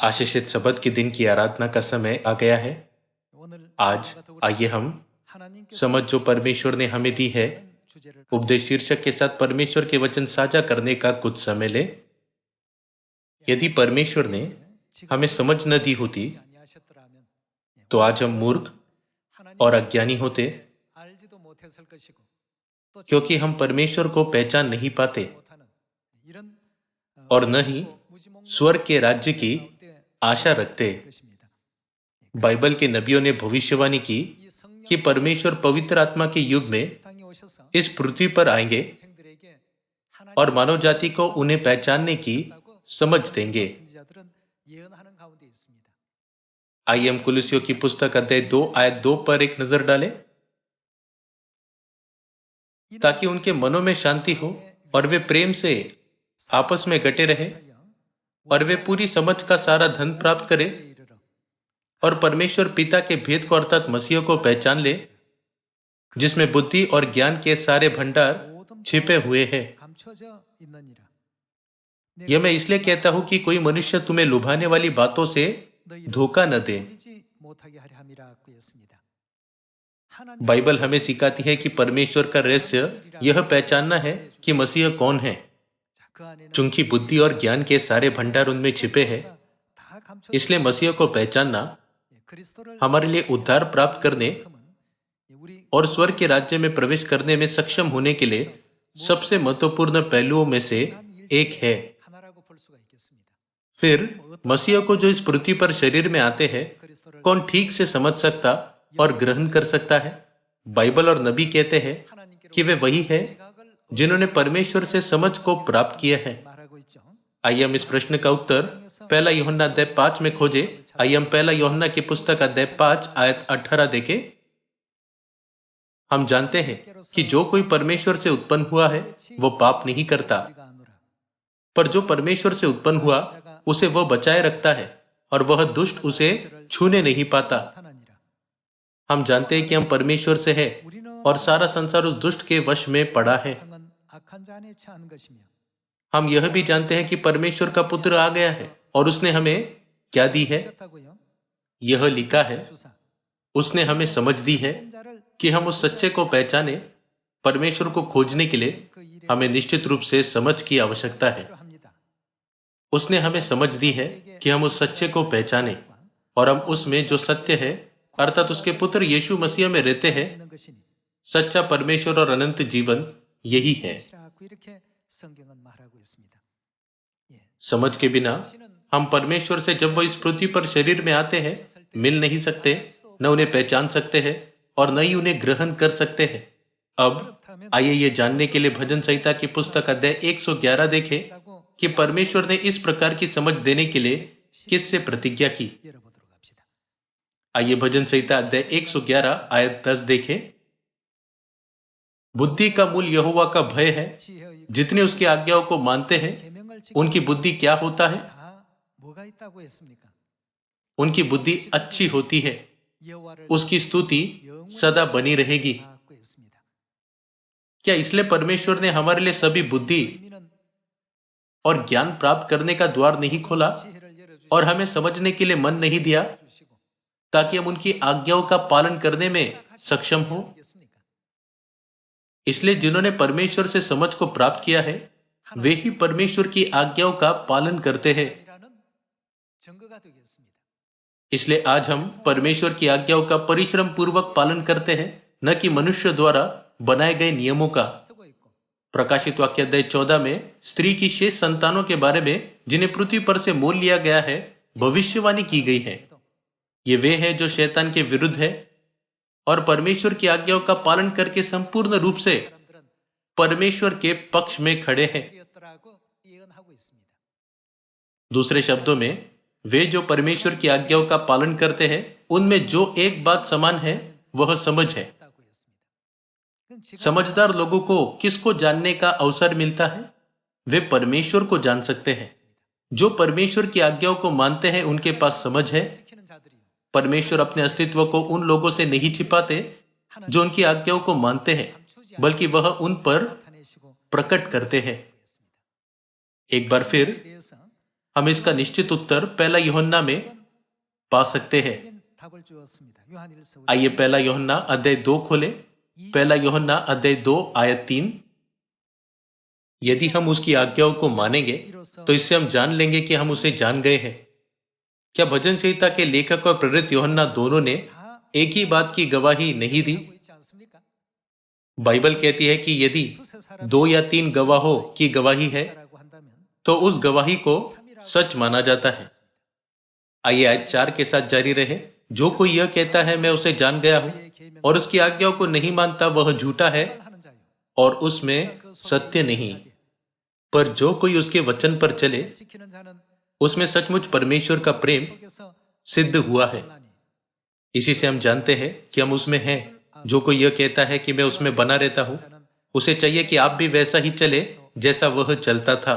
आशीषित शब्द के दिन की आराधना का समय आ गया है। आज आइए हम समझ जो परमेश्वर ने हमें दी है, उपदेश शीर्षक के साथ परमेश्वर के वचन साझा करने का कुछ समय ले। यदि परमेश्वर ने हमें समझ न दी होती तो आज हम मूर्ख और अज्ञानी होते, क्योंकि हम परमेश्वर को पहचान नहीं पाते और न ही स्वर्ग के राज्य की आशा रखते। बाइबल के नबियों ने भविष्यवाणी की कि परमेश्वर पवित्र आत्मा के युग में इस पृथ्वी पर आएंगे और मानव जाति को उन्हें पहचानने की समझ देंगे। आइए हम कुलुस्सियों की पुस्तक अध्याय 2 आयत 2 पर एक नजर डालें, ताकि उनके मनों में शांति हो और वे प्रेम से आपस में गटे रहें और वे पूरी समझ का सारा धन प्राप्त करें और परमेश्वर पिता के भेद को अर्थात मसीह को पहचान ले, जिसमें बुद्धि और ज्ञान के सारे भंडार छिपे हुए हैं। यह मैं इसलिए कहता हूं कि कोई मनुष्य तुम्हें लुभाने वाली बातों से धोखा न दे। बाइबल हमें सिखाती है कि परमेश्वर का रहस्य यह पहचानना है कि मसीह कौन है। चूंकि बुद्धि और ज्ञान के सारे भंडार उनमें छिपे हैं, इसलिए मसीह को पहचानना हमारे लिए उद्धार प्राप्त करने और स्वर्ग के राज्य में प्रवेश करने में सक्षम होने के लिए सबसे महत्वपूर्ण पहलुओं में से एक है। फिर मसीह को जो इस पृथ्वी पर शरीर में आते हैं, कौन ठीक से समझ सकता और ग्रहण कर सकता है? बाइबल और नबी कहते हैं कि वे वही है जिन्होंने परमेश्वर से समझ को प्राप्त किया है। आइए हम इस प्रश्न का उत्तर पहला यूहन्ना अध्याय 5 में खोजे। आइए हम पहला यूहन्ना की पुस्तक अध्याय 5 आयत 18 देखें। हम जानते हैं कि जो कोई परमेश्वर से उत्पन्न हुआ है वो पाप नहीं करता, पर जो परमेश्वर से उत्पन्न हुआ उसे वह बचाए रखता है और वह दुष्ट उसे छूने नहीं पाता। हम जानते हैं कि हम परमेश्वर से हैं और सारा संसार उस दुष्ट के वश में पड़ा है। हम यह भी जानते हैं कि परमेश्वर का पुत्र आ गया है और उसने हमें क्या दी है? यह लिखा है, उसने हमें समझ दी है कि हम उस सच्चे को पहचाने। परमेश्वर को खोजने के लिए हमें निश्चित रूप से समझ की आवश्यकता है। उसने हमें समझ दी है कि हम उस सच्चे को पहचाने और हम उसमें जो सत्य है अर्थात उसके पुत्र यीशु मसीह में रहते हैं। सच्चा परमेश्वर और अनंत जीवन यही है। समझ के बिना हम परमेश्वर से जब वह इस पृथ्वी पर शरीर में आते हैं मिल नहीं सकते, न उन्हें पहचान सकते हैं और न ही उन्हें ग्रहण कर सकते हैं। अब आइए ये जानने के लिए भजन संहिता की पुस्तक अध्याय 111 देखें कि परमेश्वर ने इस प्रकार की समझ देने के लिए किससे प्रतिज्ञा की। आइए भजन संहिता अध्याय 111 आयत 10 देखें। बुद्धि का मूल यहोवा का भय है। जितने उसकी आज्ञाओं को मानते हैं उनकी बुद्धि क्या होता है? उनकी बुद्धि अच्छी होती है, उसकी स्तुति सदा बनी रहेगी। क्या इसलिए परमेश्वर ने हमारे लिए सभी बुद्धि और ज्ञान प्राप्त करने का द्वार नहीं खोला और हमें समझने के लिए मन नहीं दिया ताकि हम उनकी आज्ञाओं का पालन करने में सक्षम हो? इसलिए जिन्होंने परमेश्वर से समझ को प्राप्त किया है वे ही परमेश्वर की आज्ञाओं का पालन करते हैं। इसलिए आज हम परमेश्वर की आज्ञाओं का परिश्रम पूर्वक पालन करते हैं, न कि मनुष्य द्वारा बनाए गए नियमों का। प्रकाशित वाक्य अध्याय 14 में स्त्री की शेष संतानों के बारे में जिन्हें पृथ्वी पर से मोल लिया गया है भविष्यवाणी की गई है। ये वे हैं जो शैतान के विरुद्ध है और परमेश्वर की आज्ञाओं का पालन करके संपूर्ण रूप से परमेश्वर के पक्ष में खड़े हैं। दूसरे शब्दों में वे जो परमेश्वर की आज्ञाओं का पालन करते हैं उनमें जो एक बात समान है वह समझ है। समझदार लोगों को किसको जानने का अवसर मिलता है? वे परमेश्वर को जान सकते हैं। जो परमेश्वर की आज्ञाओं को मानते हैं उनके पास समझ है। परमेश्वर अपने अस्तित्व को उन लोगों से नहीं छिपाते जो उनकी आज्ञाओं को मानते हैं, बल्कि वह उन पर प्रकट करते हैं। एक बार फिर हम इसका निश्चित उत्तर पहला यूहन्ना में पा सकते हैं। आइए पहला यूहन्ना अध्याय 2 खोले। पहला यूहन्ना अध्याय 2 आयत 3। यदि हम उसकी आज्ञाओं को मानेंगे तो इससे हम जान लेंगे कि हम उसे जान गए हैं। क्या भजन संहिता के लेखक और प्रेरित यूहन्ना दोनों ने एक ही बात की गवाही नहीं दी? बाइबल कहती है कि यदि 2 या 3 गवाहों की गवाही है तो उस गवाही को सच माना जाता है। आइए आयत 4 के साथ जारी रहे। जो कोई यह कहता है मैं उसे जान गया हूं और उसकी आज्ञाओं को नहीं मानता वह झूठा है और उसमें सत्य नहीं। पर जो कोई उसके वचन पर चले उसमें सचमुच परमेश्वर का प्रेम सिद्ध हुआ है। इसी से हम जानते हैं कि हम उसमें हैं। जो कोई यह कहता है कि मैं उसमें बना रहता हूं उसे चाहिए कि आप भी वैसा ही चले जैसा वह चलता था।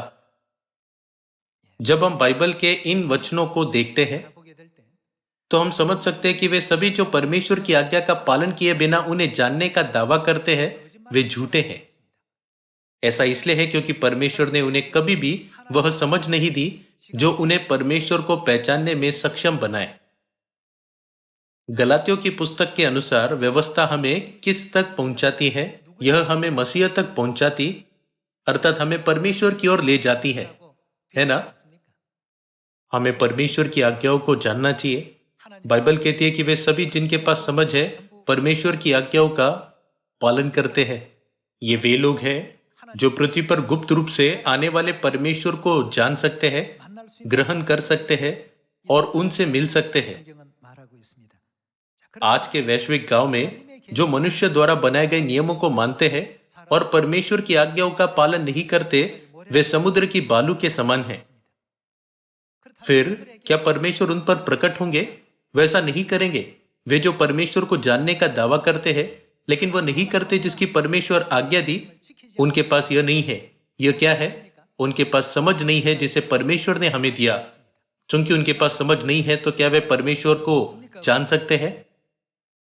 जब हम बाइबल के इन वचनों को देखते हैं तो हम समझ सकते हैं कि वे सभी जो परमेश्वर की आज्ञा का पालन किए बिना उन्हें जानने का दावा करते हैं वे झूठे हैं। ऐसा इसलिए है क्योंकि परमेश्वर ने उन्हें कभी भी वह समझ नहीं दी जो उन्हें परमेश्वर को पहचानने में सक्षम बनाए। गलातियों की पुस्तक के अनुसार व्यवस्था हमें किस तक पहुंचाती है? यह हमें मसीह तक पहुंचाती अर्थात हमें परमेश्वर की ओर ले जाती है ना? हमें परमेश्वर की आज्ञाओं को जानना चाहिए। बाइबल कहती है कि वे सभी जिनके पास समझ है परमेश्वर की आज्ञाओं का पालन करते हैं। ये वे लोग हैं जो पृथ्वी पर गुप्त रूप से आने वाले परमेश्वर को जान सकते हैं, ग्रहण कर सकते हैं और उनसे मिल सकते हैं। आज के वैश्विक गांव में जो मनुष्य द्वारा बनाए गए नियमों को मानते हैं और परमेश्वर की आज्ञाओं का पालन नहीं करते वे समुद्र की बालू के समान हैं। फिर क्या परमेश्वर उन पर प्रकट होंगे? वैसा नहीं करेंगे। वे जो परमेश्वर को जानने का दावा करते हैं लेकिन वह नहीं करते जिसकी परमेश्वर आज्ञा दी, उनके पास यह नहीं है। यह क्या है? उनके पास समझ नहीं है जिसे परमेश्वर ने हमें दिया। चूंकि उनके पास समझ नहीं है तो क्या वे परमेश्वर को जान सकते हैं?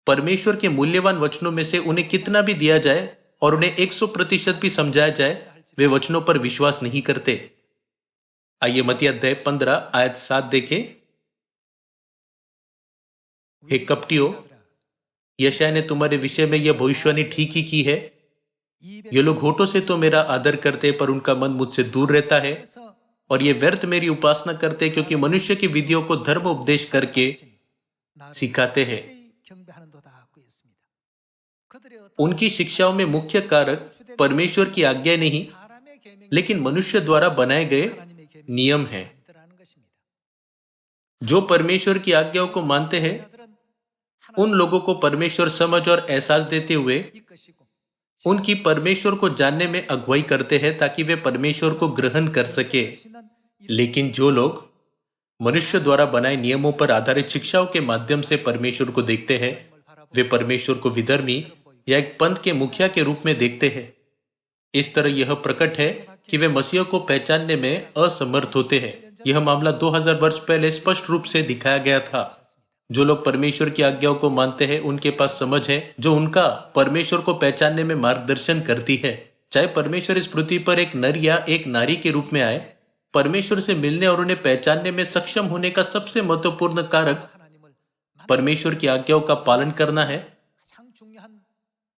परमेश्वर के मूल्यवान वचनों में से उन्हें कितना भी दिया जाए और उन्हें 100% भी समझाया जाए वे वचनों पर विश्वास नहीं करते। आइए मत्ती अध्याय 15 आयत 7 देखें। हे कपटियों, यशायाह ने तुम्हारे विषय में यह भविष्यवाणी ठीक ही की है। ये लोग होठों से तो मेरा आदर करते पर उनका मन मुझसे दूर रहता है और ये व्यर्थ मेरी उपासना करते क्योंकि मनुष्य की विधियों को धर्म उपदेश करके सिखाते हैं। उनकी शिक्षाओं में मुख्य कारक परमेश्वर की आज्ञा नहीं लेकिन मनुष्य द्वारा बनाए गए नियम हैं। जो परमेश्वर की आज्ञाओं को मानते हैं उन लोगों को परमेश्वर समझ और एहसास देते हुए उनकी परमेश्वर को जानने में अगुवाई करते हैं ताकि वे परमेश्वर को ग्रहण कर सके। लेकिन जो लोग मनुष्य द्वारा बनाए नियमों पर आधारित शिक्षाओं के माध्यम से परमेश्वर को देखते हैं वे परमेश्वर को विधर्मी या एक पंथ के मुखिया के रूप में देखते हैं। इस तरह यह प्रकट है कि वे मसीह को पहचानने में असमर्थ होते हैं। यह मामला 2000 वर्ष पहले स्पष्ट रूप से दिखाया गया था। जो लोग परमेश्वर की आज्ञाओं को मानते हैं उनके पास समझ है जो उनका परमेश्वर को पहचानने में मार्गदर्शन करती है। चाहे परमेश्वर इस पृथ्वी पर एक नर या एक नारी के रूप में आए, परमेश्वर से मिलने और उन्हें पहचानने में सक्षम होने का सबसे महत्वपूर्ण कारक परमेश्वर की आज्ञाओं का पालन करना है।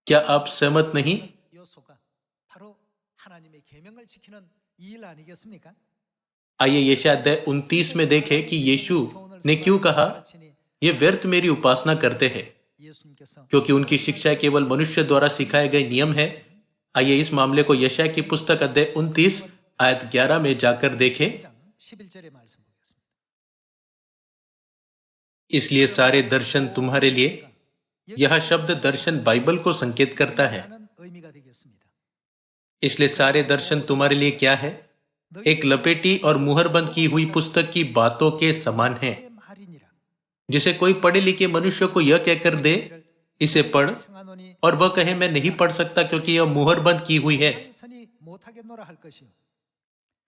क्या आप सहमत नहीं? आइए यशायाह अध्याय 29 में देखें कि यीशु ने क्यों कहा ये व्यर्थ मेरी उपासना करते हैं क्योंकि उनकी शिक्षा केवल मनुष्य द्वारा सिखाए गए नियम है। आइए इस मामले को यशायाह की पुस्तक अध्याय 29 आयत 11 में जाकर देखें। इसलिए सारे दर्शन तुम्हारे लिए, यह शब्द दर्शन बाइबल को संकेत करता है। इसलिए सारे दर्शन तुम्हारे लिए क्या है? एक लपेटी और मुहरबंद की हुई पुस्तक की बातों के समान है जिसे कोई पढ़े लिखे मनुष्य को यह कहकर दे इसे पढ़ और वह कहे मैं नहीं पढ़ सकता क्योंकि यह मुहरबंद की हुई है।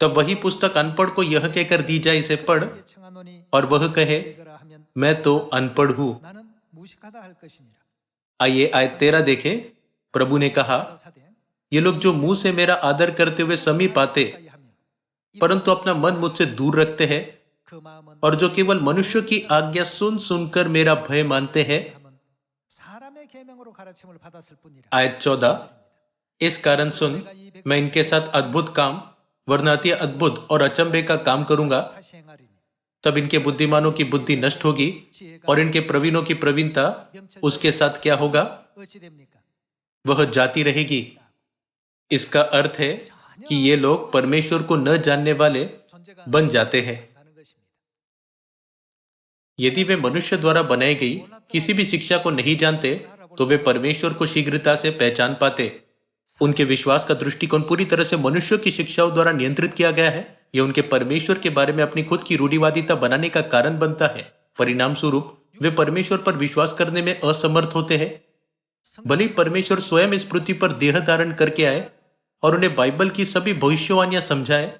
तब वही पुस्तक अनपढ़ को यह कहकर दी जाए इसे पढ़ और वह कहे मैं तो अनपढ़ हूं। आइए आयत 13 देखें। प्रभु ने कहा ये लोग जो मुंह से मेरा आदर करते हुए समीप आते परंतु अपना मन मुझसे दूर रखते हैं और जो केवल मनुष्य की आज्ञा सुन सुनकर मेरा भय मानते हैं। आयत 14, इस कारण सुन मैं इनके साथ अद्भुत काम वरना अति अद्भुत और अचंभे का काम करूंगा। तब इनके बुद्धिमानों की बुद्धि नष्ट होगी और इनके प्रवीणों की प्रवीणता उसके साथ क्या होगा? वह जाती रहेगी। इसका अर्थ है कि ये लोग परमेश्वर को न जानने वाले बन जाते हैं। यदि वे मनुष्य द्वारा बनाई गई किसी भी शिक्षा को नहीं जानते तो वे परमेश्वर को शीघ्रता से पहचान पाते। उनके विश्वास का दृष्टिकोण पूरी तरह से मनुष्य की शिक्षाओं द्वारा नियंत्रित किया गया है। यह उनके परमेश्वर के बारे में अपनी खुद की रूढ़िवादिता बनाने का कारण बनता है। परिणाम स्वरूप वे परमेश्वर पर विश्वास करने में असमर्थ होते हैं। भले ही परमेश्वर स्वयं इस पृथ्वी पर देह धारण करके आए और उन्हें बाइबल की सभी भविष्यवाणियां समझाए,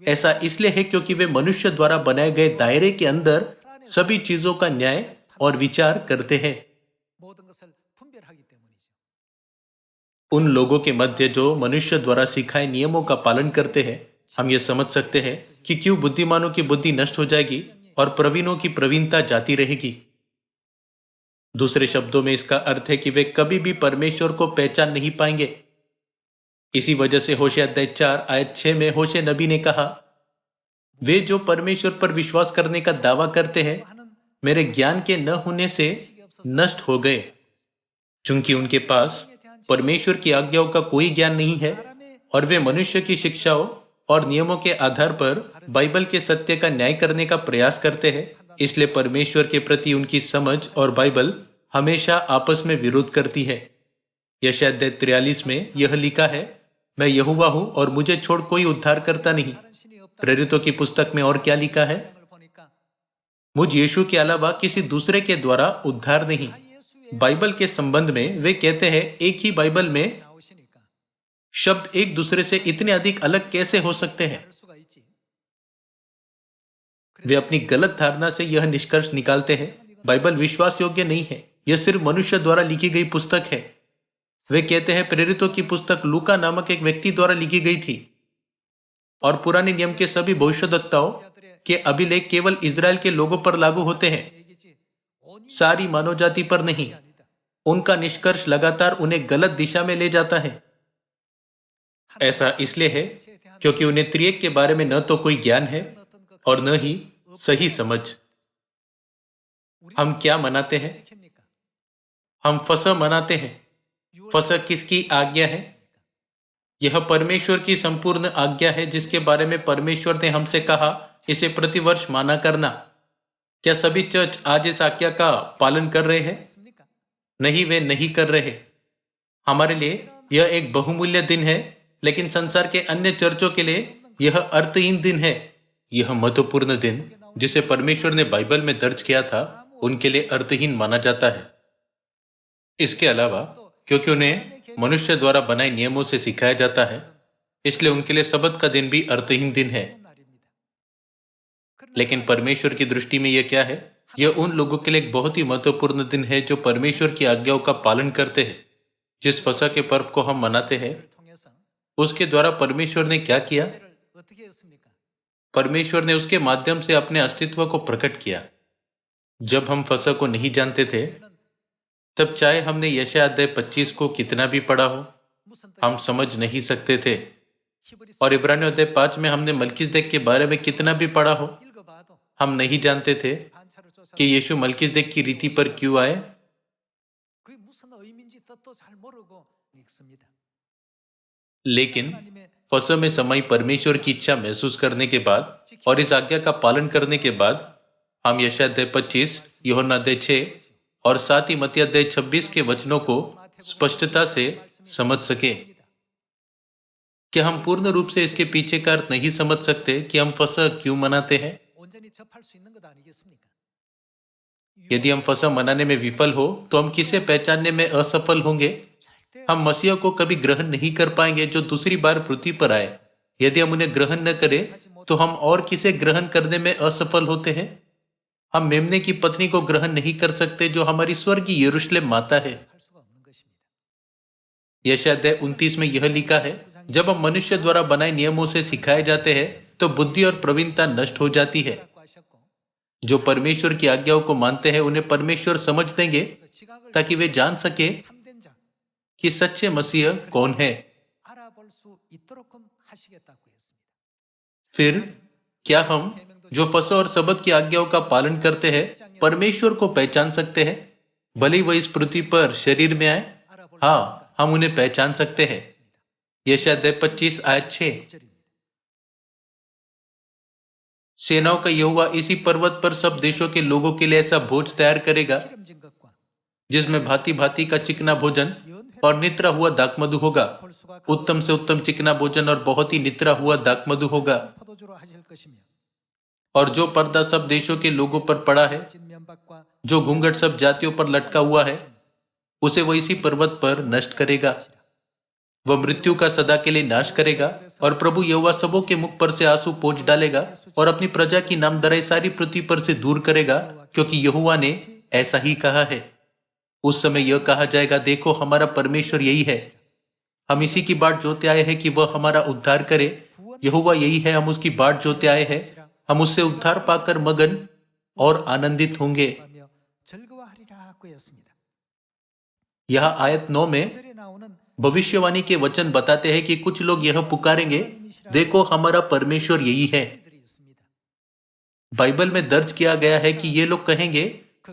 ऐसा इसलिए है क्योंकि वे मनुष्य द्वारा बनाए गए दायरे के अंदर सभी चीजों का न्याय और विचार करते हैं। उन लोगों के मध्य जो मनुष्य द्वारा सिखाए नियमों का पालन करते हैं, हम ये समझ सकते हैं कि क्यों बुद्धिमानों की बुद्धि नष्ट हो जाएगी और प्रवीणों की प्रवीणता जाती रहेगी। दूसरे शब्दों में इसका अर्थ है कि वे कभी भी परमेश्वर को पहचान नहीं पाएंगे। इसी वजह से होशे अध्याय 4 आयत 6 में होशे नबी ने कहा, वे जो परमेश्वर पर विश्वास करने का दावा करते हैं मेरे ज्ञान के न होने से नष्ट हो गए। चूंकि उनके पास परमेश्वर की आज्ञाओं का कोई ज्ञान नहीं है और वे मनुष्य की शिक्षाओं और नियमों के आधार पर बाइबल के सत्य का न्याय करने का प्रयास करते हैं, इसलिए परमेश्वर के प्रति उनकी समझ और बाइबल हमेशा आपस में विरोध करती है। यशायाह अध्याय 43 में यह लिखा है, मैं यहोवा हूं और मुझे छोड़ कोई उद्धार करता नहीं। प्रेरितों की पुस्तक में और क्या लिखा है? मुझ यीशु के अलावा किसी दूसरे के द्वारा उद्धार नहीं। बाइबल के संबंध में वे कहते हैं एक ही बाइबल में शब्द एक दूसरे से इतने अधिक अलग कैसे हो सकते हैं? वे अपनी गलत धारणा से यह निष्कर्ष निकालते हैं बाइबल विश्वास योग्य नहीं है, यह सिर्फ मनुष्य द्वारा लिखी गई पुस्तक है। वे कहते हैं प्रेरितों की पुस्तक लूका नामक एक व्यक्ति द्वारा लिखी गई थी और पुराने नियम के सभी भविष्यद्वक्ताओं के अभिलेख केवल इजराइल के लोगों पर लागू होते हैं, सारी मानव जाति पर नहीं। उनका निष्कर्ष लगातार उन्हें गलत दिशा में ले जाता है। ऐसा इसलिए है क्योंकि उन्हें त्रिएक के बारे में न तो कोई ज्ञान है और न ही सही समझ। हम क्या मनाते हैं? हम फसह मनाते हैं। फसह किसकी आज्ञा है? यह परमेश्वर की संपूर्ण आज्ञा है जिसके बारे में परमेश्वर ने हमसे कहा इसे प्रतिवर्ष माना करना। क्या सभी चर्च आज इस आज्ञा का पालन कर रहे हैं? नहीं, वे नहीं कर रहे। हमारे लिए यह एक बहुमूल्य दिन है, लेकिन संसार के अन्य चर्चों के लिए यह अर्थहीन दिन है। यह महत्वपूर्ण दिन जिसे परमेश्वर ने बाइबल में दर्ज किया था उनके लिए अर्थहीन माना जाता है। इसके अलावा क्योंकि उन्हें मनुष्य द्वारा बनाए नियमों से सिखाया जाता है, इसलिए उनके लिए सबत का दिन भी अर्थहीन दिन है। लेकिन परमेश्वर की दृष्टि में यह क्या है? यह उन लोगों के लिए एक बहुत ही महत्वपूर्ण दिन है जो परमेश्वर की आज्ञाओं का पालन करते हैं। जिस फसह के पर्व को हम मनाते हैं उसके द्वारा परमेश्वर ने क्या किया? परमेश्वर ने उसके माध्यम से अपने अस्तित्व को प्रकट किया। जब हम फसह को नहीं जानते थे तब चाहे हमने यशायाह अध्याय 25 को कितना भी पढ़ा हो, हम समझ नहीं सकते थे। और इब्रानियों अध्याय 5 में हमने मलकीसदेक के बारे में कितना भी पढ़ा हो, हम नहीं जानते थे कि यीशु मलकीसदेक की रीति पर क्यों आए। लेकिन फसह में समाई परमेश्वर की इच्छा महसूस करने के बाद और इस आज्ञा का पालन करने के बाद हम यशायाह अध्याय 25, यूहन्ना अध्याय 6 और साथ ही मत्ती अध्याय 26 के वचनों को स्पष्टता से समझ सके। क्या हम पूर्ण रूप से इसके पीछे का अर्थ नहीं समझ सकते कि हम फसह क्यों मनाते हैं? यदि हम फसह मनाने में विफल हो तो हम किसे पहचानने में असफल होंगे? हम मसीह को कभी ग्रहण नहीं कर पाएंगे जो दूसरी बार पृथ्वी पर आए। यदि हम उन्हें ग्रहण न करें तो हम और किसे ग्रहण करने में असफल होते हैं? हम मेमने की पत्नी को ग्रहण नहीं कर सकते जो हमारी स्वर्गीय यरूशलेम माता है। यशायाह अध्याय 29 में यह लिखा है, जब हम मनुष्य द्वारा बनाए नियमों से सिखाए जाते हैं तो बुद्धि और प्रवीणता नष्ट हो जाती है। जो परमेश्वर की आज्ञाओं को मानते हैं उन्हें परमेश्वर समझ देंगे ताकि वे जान सके कि सच्चे मसीह कौन है। फिर क्या हम जो फसह और सबत की आज्ञाओं का पालन करते हैं परमेश्वर को पहचान सकते हैं भले ही वह इस पृथ्वी पर शरीर में आए? हाँ, हम उन्हें पहचान सकते हैं। यशायाह 25 आयत 6। सेनाओं का यहोवा इसी पर्वत पर सब देशों के लोगों के लिए ऐसा भोज तैयार करेगा जिसमें भांति भांति का चिकना भोजन और नितरा हुआ दाखमधु होगा। उत्तम से उत्तम चिकना भोजन और बहुत ही नितरा हुआ दाखमधु होगा। और जो पर्दा सब देशों के लोगों पर पड़ा है, जो घूंघट सब जातियों पर लटका हुआ है, उसे वह इसी पर्वत पर नष्ट करेगा। वह मृत्यु का सदा के लिए नाश करेगा और प्रभु यहोवा सबों के मुख पर से आंसू पोंछ डालेगा और अपनी प्रजा की नामधराई सारी पृथ्वी पर से दूर करेगा, क्योंकि यहोवा ने ऐसा ही कहा है। उस समय यह कहा जाएगा, देखो हमारा परमेश्वर यही है, हम इसी की बाट जोते आए हैं कि वह हमारा उद्धार करे। यहोवा यही है, हम उसकी बाट जोते आए हैं, हम उससे उद्धार पाकर मगन और आनंदित होंगे। यह आयत 9 में भविष्यवाणी के वचन बताते हैं कि कुछ लोग यह पुकारेंगे, देखो हमारा परमेश्वर यही है। बाइबल में दर्ज किया गया है कि ये लोग कहेंगे,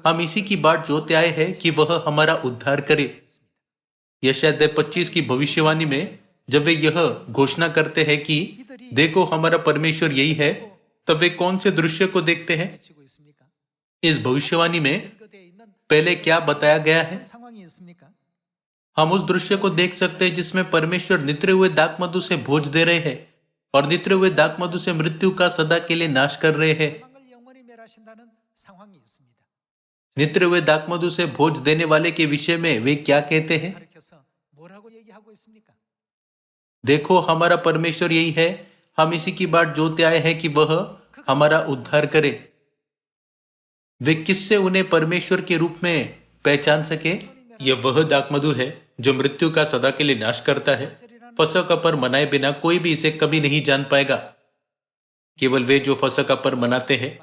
हम इसी की बाट जोते आए हैं कि वह हमारा उद्धार करे। यशायाह 25 की भविष्यवाणी में जब वे यह घोषणा करते हैं कि देखो हमारा परमेश्वर यही है, तब वे कौन से दृश्य को देखते हैं? इस भविष्यवाणी में पहले क्या बताया गया है? हम उस दृश्य को देख सकते हैं जिसमें परमेश्वर नितरे हुए दाखमधु से भोज दे रहे हैं और नितरे हुए दाखमधु से मृत्यु का सदा के लिए नाश कर रहे हैं। नितरे हुए दाखमधु से भोज देने वाले के विषय में वे क्या कहते हैं? देखो हमारा परमेश्वर यही है, हम इसी की बाट जोते आए हैं कि वह हमारा उद्धार करे। वे किससे उन्हें परमेश्वर के रूप में पहचान सके? यह वह दाखमधु है जो मृत्यु का सदा के लिए नाश करता है। फसह का पर्व मनाए बिना कोई भी इसे कभी नहीं जान पाएगा, केवल वे जो फसह का पर्व मनाते हैं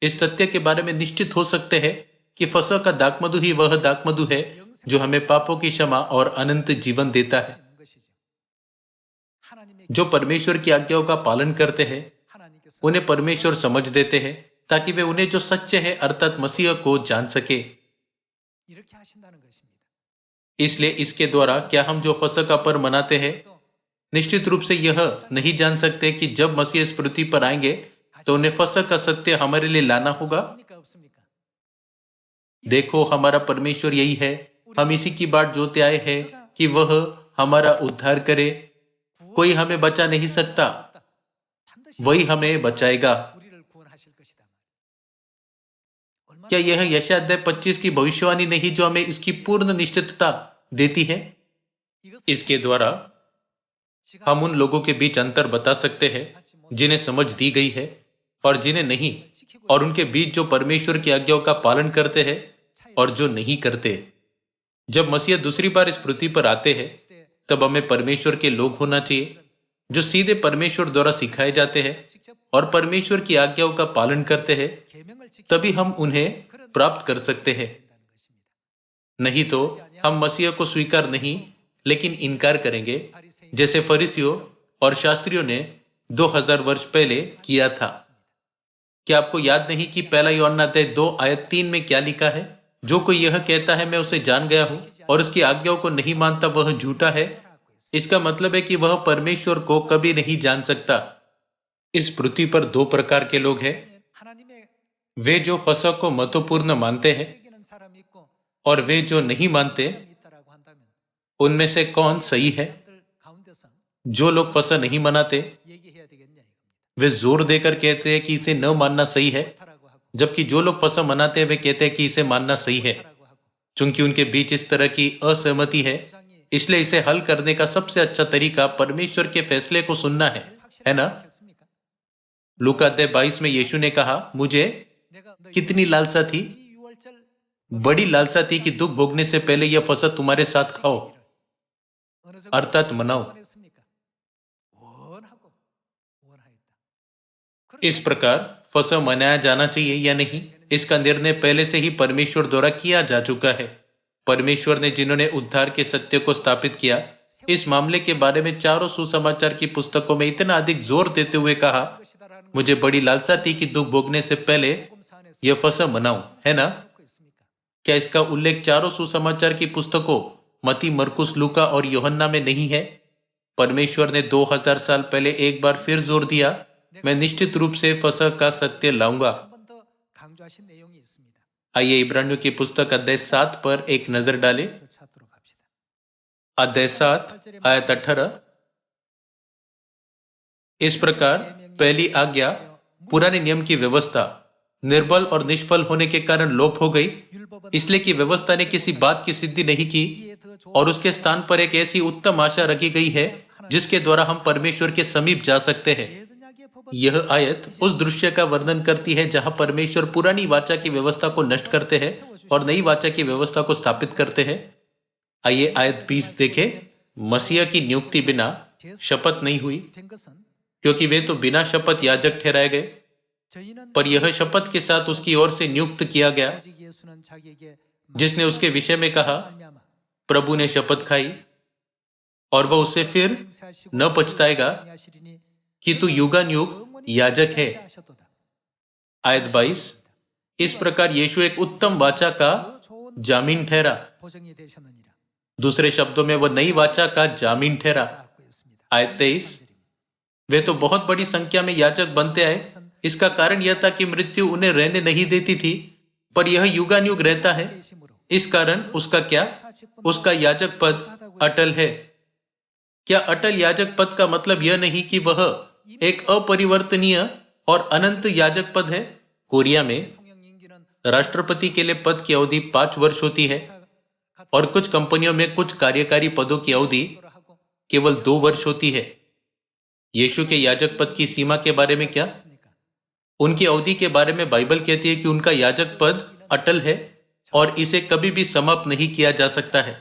इस तथ्य के बारे में निश्चित हो सकते हैं कि फसह का दाखमधु ही वह दाखमधु है जो हमें पापों की क्षमा और अनंत जीवन देता है। जो परमेश्वर की आज्ञाओं का पालन करते हैं उन्हें परमेश्वर समझ देते हैं ताकि वे उन्हें जो सच्चे हैं अर्थात मसीह को जान सके। इसलिए इसके द्वारा क्या हम जो फसह का पर्व मनाते हैं निश्चित रूप से यह नहीं जान सकते कि जब मसीह इस पृथ्वी पर आएंगे तो उन्हें फसह का सत्य हमारे लिए लाना होगा। देखो हमारा परमेश्वर यही है, हम इसी की बाट जोते आए हैं कि वह हमारा उद्धार करे। कोई हमें बचा नहीं सकता, वही हमें बचाएगा। क्या यह यशायाह 25 की भविष्यवाणी नहीं जो हमें इसकी पूर्ण निश्चितता देती है? इसके द्वारा हम उन लोगों के बीच अंतर बता सकते हैं जिन्हें समझ दी गई है और जिन्हें नहीं, और उनके बीच जो परमेश्वर की आज्ञाओं का पालन करते हैं और जो नहीं करते। जब मसीह दूसरी बार इस पृथ्वी पर आते हैं तब हमें परमेश्वर के लोग होना चाहिए जो सीधे परमेश्वर द्वारा सिखाए जाते हैं और परमेश्वर की आज्ञाओं का पालन करते हैं, तभी हम उन्हें प्राप्त कर सकते हैं। नहीं तो हम मसीह को स्वीकार नहीं लेकिन इनकार करेंगे, जैसे फरीसियों और शास्त्रियों ने 2000 वर्ष पहले किया था। क्या आपको याद नहीं कि पहला यूहन्ना अध्याय 2 आयत 3 में क्या लिखा है? जो कोई यह कहता है मैं उसे जान गया हूं और उसकी आज्ञाओं को नहीं मानता वह झूठा है। इसका मतलब है कि वह परमेश्वर को कभी नहीं जान सकता। इस पृथ्वी पर दो प्रकार के लोग हैं, वे जो फसह को महत्वपूर्ण मानते हैं और वे जो नहीं मानते। उनमें से कौन सही है? जो लोग फसह नहीं मनाते वे जोर देकर कहते हैं कि इसे न मानना सही है, जबकि जो लोग फसह मनाते हैं वे कहते हैं कि इसे मानना सही है। चूंकि उनके बीच इस तरह की असहमति है, इसलिए इसे हल करने का सबसे अच्छा तरीका परमेश्वर के फैसले को सुनना है ना? लूका अध्याय 22 में यीशु ने कहा, मुझे कितनी लालसा थी, बड़ी लालसा थी कि दुख भोगने से पहले यह फसह तुम्हारे साथ खाओ, अर्थात मनाओ। इस प्रकार फसह मनाया जाना चाहिए या नहीं, इसका निर्णय पहले से ही परमेश्वर द्वारा किया जा चुका है। परमेश्वर ने जिन्होंने उद्धार के सत्य को स्थापित किया, इस मामले के बारे में चारों सुसमाचार की पुस्तकों में इतना अधिक जोर देते हुए कहा, मुझे बड़ी लालसा थी कि दुख भोगने से पहले यह फसह मनाऊं, है ना? क्या इसका उल्लेख चारों सुसमाचार की पुस्तकों मती, मरकुस, लूका और यूहन्ना में नहीं है? परमेश्वर ने 2000 साल पहले एक बार फिर जोर दिया, मैं निश्चित रूप से फसह का सत्य लाऊंगा। आइए इब्रानियों की पुस्तक अध्याय 7 पर एक नजर डालें। अध्याय 7 आयत 18। इस प्रकार पहली आज्ञा, पुराने नियम की व्यवस्था निर्बल और निष्फल होने के कारण लोप हो गई, इसलिए कि व्यवस्था ने किसी बात की सिद्धि नहीं की और उसके स्थान पर एक ऐसी उत्तम आशा रखी गई है जिसके द्वारा हम परमेश्वर के समीप जा सकते हैं। यह आयत उस दृश्य का वर्णन करती है जहां परमेश्वर पुरानी वाचा की व्यवस्था को नष्ट करते हैं और नई वाचा की व्यवस्था को स्थापित करते हैं। आइए आयत 20 देखें। मसीह की नियुक्ति बिना शपथ नहीं हुई, क्योंकि वे तो बिना शपथ याजक ठहराए गए, पर यह शपथ के साथ उसकी ओर से नियुक्त किया गया, जिसने उसके विषय में कहा, प्रभु ने शपथ खाई और वह उससे फिर न पछताएगा कि तू युगानुयुग याजक है। आयत 22। इस प्रकार यीशु एक उत्तम वाचा का जामीन ठहरा। दूसरे शब्दों में वह नई वाचा का जामीन ठहरा। आयत 23। वे तो बहुत बड़ी संख्या में याजक बनते आए, इसका कारण यह था कि मृत्यु उन्हें रहने नहीं देती थी, पर यह युगानुयुग रहता है। इस कारण उसका क्या? उसका याजक पद अटल है। क्या अटल याजक पद का मतलब यह नहीं कि वह एक अपरिवर्तनीय और अनंत याजक पद है? कोरिया में राष्ट्रपति के लिए पद की अवधि 5 वर्ष होती है और कुछ कंपनियों में कुछ कार्यकारी पदों की अवधि केवल 2 वर्ष होती है। यीशु के याजक पद की सीमा के बारे में क्या? उनकी अवधि के बारे में बाइबल कहती है कि उनका याजक पद अटल है और इसे कभी भी समाप्त नहीं किया जा सकता है।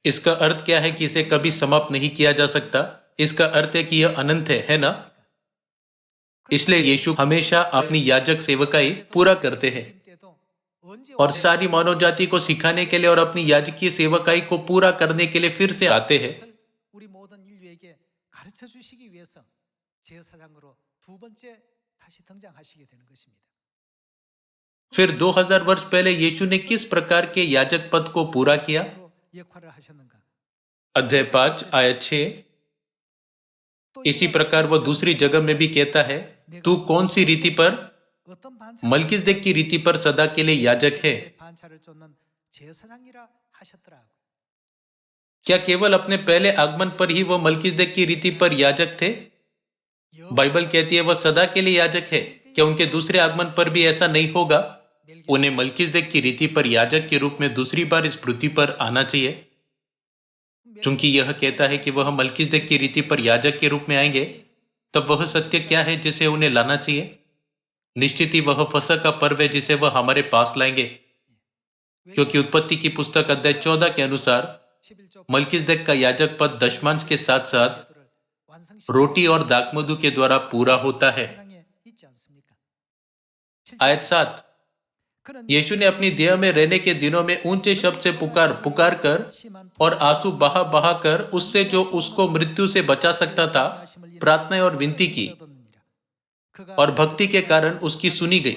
इसका अर्थ क्या है कि इसे कभी समाप्त नहीं किया जा सकता? इसका अर्थ है कि यह अनंत है ना? इसलिए यीशु हमेशा अपनी याजक सेवकाई पूरा करते हैं और सारी मानव जाति को सिखाने के लिए और अपनी याजकीय सेवकाई को पूरा करने के लिए फिर से आते हैं। फिर 2000 वर्ष पहले यीशु ने किस प्रकार के याजक पद को पूरा किया? अध्याय 5 आयत 6। इसी प्रकार वह दूसरी जगह में भी कहता है, तू कौन सी रीति पर? मलकीसेदेक की रीति पर सदा के लिए याजक है। क्या केवल अपने पहले आगमन पर ही वह मलकीसेदेक की रीति पर याजक थे? बाइबल कहती है वह सदा के लिए याजक है। क्या उनके दूसरे आगमन पर भी ऐसा नहीं होगा? उन्हें मलकीसेदेक की रीति पर याजक के रूप में दूसरी बार इस पृथ्वी पर आना चाहिए। चूंकि यह कहता है कि वह मलकीसेदेक की रीति पर याजक के रूप में आएंगे, तब वह सत्य क्या है जिसे उन्हें लाना चाहिए? निश्चित ही वह फसह का पर्व है जिसे वह हमारे पास लाएंगे, क्योंकि उत्पत्ति की पुस्तक अध्याय 14 के अनुसार मलकीसेदेक का याजक पद दशमांश के साथ साथ रोटी और दाखमधु के द्वारा पूरा होता है। आयत 7। यीशु ने अपनी देह में रहने के दिनों में ऊंचे शब्द से पुकार पुकार कर और आंसू बहा बहा कर उससे जो उसको मृत्यु से बचा सकता था प्रार्थना और विनती की, और भक्ति के कारण उसकी सुनी गई।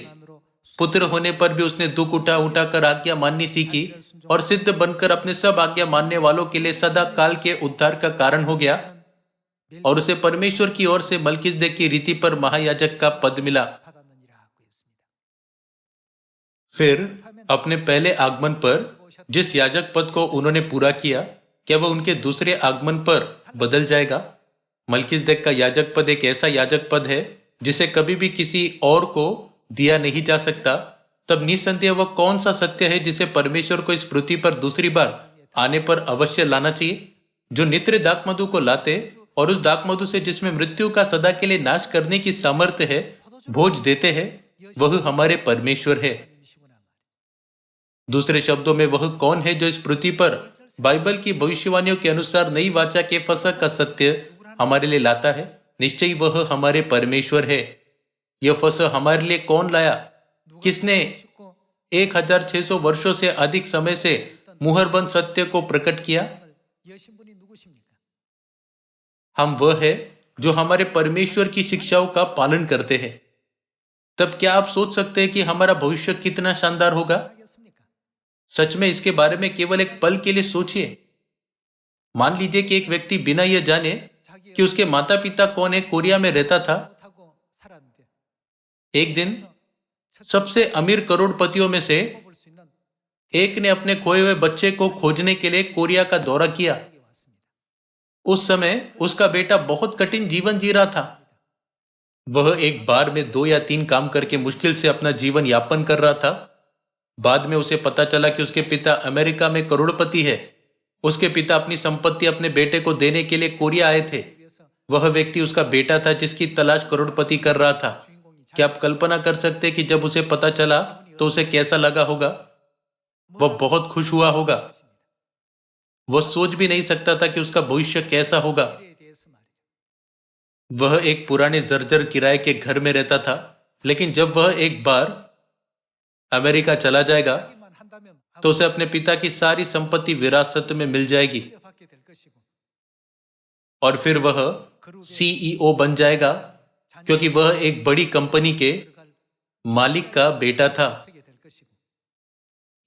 पुत्र होने पर भी उसने दुख उठा उठा कर आज्ञा माननी सीखी और सिद्ध बनकर अपने सब आज्ञा मानने वालों के लिए सदा काल के उद्धार का कारण हो गया, और उसे परमेश्वर की ओर से मलकीसेदेक की रीति पर महायाजक का पद मिला। फिर अपने पहले आगमन पर जिस याजक पद को उन्होंने पूरा किया, क्या वह उनके दूसरे आगमन पर बदल जाएगा? मलकीसेदेक का याजक पद एक ऐसा याजक पद है जिसे कभी भी किसी और को दिया नहीं जा सकता। तब निसंदेह वह कौन सा सत्य है जिसे परमेश्वर को इस पृथ्वी पर दूसरी बार आने पर अवश्य लाना चाहिए? जो नित्य दाखमधु को लाते और उस दाखमधु से जिसमें मृत्यु का सदा के लिए नाश करने की सामर्थ्य है भोज देते हैं, वह हमारे परमेश्वर है। दूसरे शब्दों में वह कौन है जो इस पृथ्वी पर बाइबल की भविष्यवाणियों के अनुसार नई वाचा के फसह का सत्य हमारे लिए लाता है? निश्चय वह हमारे परमेश्वर है। यह फसल हमारे लिए कौन लाया? किसने 1600 वर्षों से अधिक समय से मुहरबंद सत्य को प्रकट किया? हम वह है जो हमारे परमेश्वर की शिक्षाओं का पालन करते हैं। तब क्या आप सोच सकते हैं कि हमारा भविष्य कितना शानदार होगा? सच में इसके बारे में केवल एक पल के लिए सोचिए। मान लीजिए कि एक व्यक्ति बिना यह जाने कि उसके माता पिता कौन है कोरिया में रहता था। एक दिन सबसे अमीर करोड़पतियों में से एक ने अपने खोए हुए बच्चे को खोजने के लिए कोरिया का दौरा किया। उस समय उसका बेटा बहुत कठिन जीवन जी रहा था। वह एक बार में 2 या 3 काम करके मुश्किल से अपना जीवन यापन कर रहा था। बाद में उसे पता चला कि उसके पिता अमेरिका में करोड़पति है। उसके पिता अपनी संपत्ति अपने बेटे को देने के लिए कोरिया आए थे। वह व्यक्ति उसका बेटा था जिसकी तलाश करोड़पति कर रहा था। क्या आप कल्पना कर सकते हैं कि जब उसे पता चला तो उसे कैसा लगा होगा? वह बहुत खुश हुआ होगा। वह सोच भी नहीं सकता था कि उसका भविष्य कैसा होगा। वह एक पुराने जर्जर किराए के घर में रहता था, लेकिन जब वह एक बार अमेरिका चला जाएगा तो उसे अपने पिता की सारी संपत्ति विरासत में मिल जाएगी और फिर वह सीईओ बन जाएगा, क्योंकि वह एक बड़ी कंपनी के मालिक का बेटा था।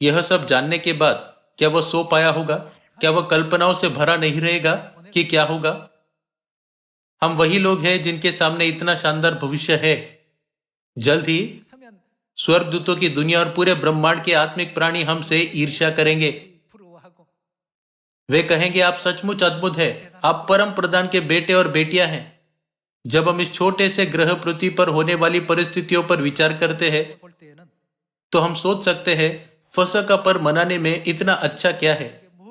यह सब जानने के बाद क्या वह सो पाया होगा? क्या वह कल्पनाओं से भरा नहीं रहेगा कि क्या होगा? हम वही लोग हैं जिनके सामने इतना शानदार भविष्य है। जल्द ही स्वर्गदूतों की दुनिया और पूरे ब्रह्मांड के आत्मिक प्राणी हमसे ईर्ष्या करेंगे। वे कहेंगे, आप सचमुच अद्भुत हैं, आप परम प्रधान के बेटे और बेटियां हैं। जब हम इस छोटे से ग्रह पृथ्वी पर होने वाली परिस्थितियों पर विचार करते हैं तो हम सोच सकते हैं, फसह का पर्व मनाने में इतना अच्छा क्या है?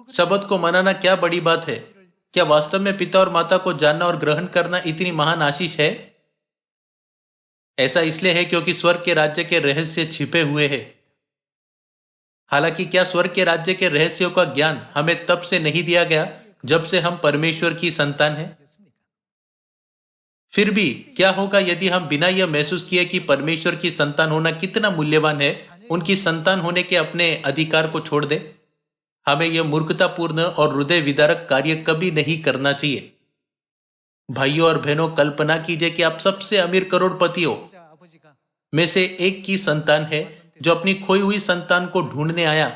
शब्द को मनाना क्या बड़ी बात है? क्या वास्तव में पिता और माता को जानना और ग्रहण करना इतनी महान आशीष है? ऐसा इसलिए है क्योंकि स्वर्ग के राज्य के रहस्य छिपे हुए हैं। हालांकि क्या स्वर्ग के राज्य के रहस्यों का ज्ञान हमें तब से नहीं दिया गया जब से हम परमेश्वर की संतान हैं? फिर भी क्या होगा यदि हम बिना यह महसूस किए कि परमेश्वर की संतान होना कितना मूल्यवान है, उनकी संतान होने के अपने अधिकार को छोड़ दे? हमें यह मूर्खतापूर्ण और हृदय विदारक कार्य कभी नहीं करना चाहिए। भाइयों और बहनों, कल्पना कीजिए कि आप सबसे अमीर करोड़पतियों में से एक की संतान है जो अपनी खोई हुई संतान को ढूंढने आया।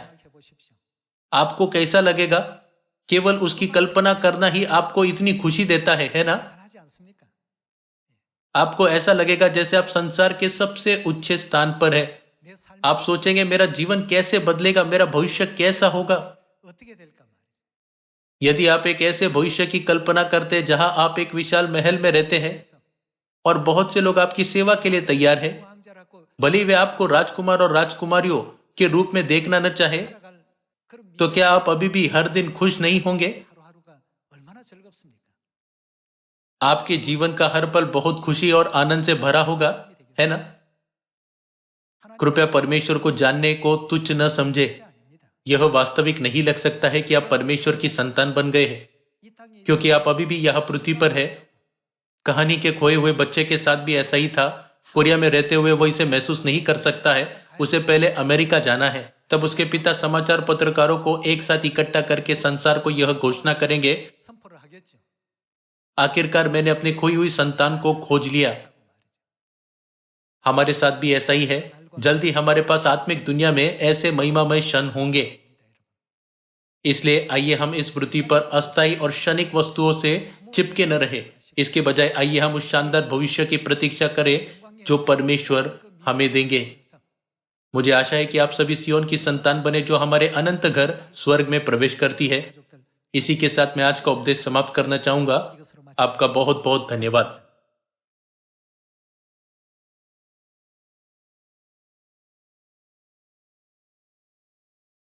आपको कैसा लगेगा? केवल उसकी कल्पना करना ही आपको इतनी खुशी देता है ना? आपको ऐसा लगेगा जैसे आप संसार के सबसे उच्च स्थान पर है। आप सोचेंगे, मेरा जीवन कैसे बदलेगा, मेरा भविष्य कैसा होगा? यदि आप एक ऐसे भविष्य की कल्पना करते हैं जहां आप एक विशाल महल में रहते हैं और बहुत से लोग आपकी सेवा के लिए तैयार हैं, भले वे आपको राजकुमार और राजकुमारियों के रूप में देखना न चाहे, तो क्या आप अभी भी हर दिन खुश नहीं होंगे? आपके जीवन का हर पल बहुत खुशी और आनंद से भरा होगा, है ना? कृपया परमेश्वर को जानने को तुच्छ न समझे। यह वास्तविक नहीं लग सकता है कि आप परमेश्वर की संतान बन गए हैं, क्योंकि आप अभी भी यह पृथ्वी पर है। कहानी के खोए हुए बच्चे के साथ भी ऐसा ही था। कोरिया में रहते हुए वो इसे महसूस नहीं कर सकता है। उसे पहले अमेरिका जाना है, तब उसके पिता समाचार पत्रकारों को एक साथ इकट्ठा करके संसार को यह घोषणा करेंगे, आखिरकार मैंने अपनी खोई हुई संतान को खोज लिया। हमारे साथ भी ऐसा ही है। जल्दी हमारे पास आत्मिक दुनिया में ऐसे महिमामय क्षण होंगे। इसलिए आइए हम इस पृथ्वी पर अस्थायी और क्षणिक वस्तुओं से चिपके न रहे। इसके बजाय आइए हम उस शानदार भविष्य की प्रतीक्षा करें जो परमेश्वर हमें देंगे। मुझे आशा है कि आप सभी सियोन की संतान बने जो हमारे अनंत घर स्वर्ग में प्रवेश करती है। इसी के साथ मैं आज का उपदेश समाप्त करना चाहूंगा। आपका बहुत बहुत धन्यवाद।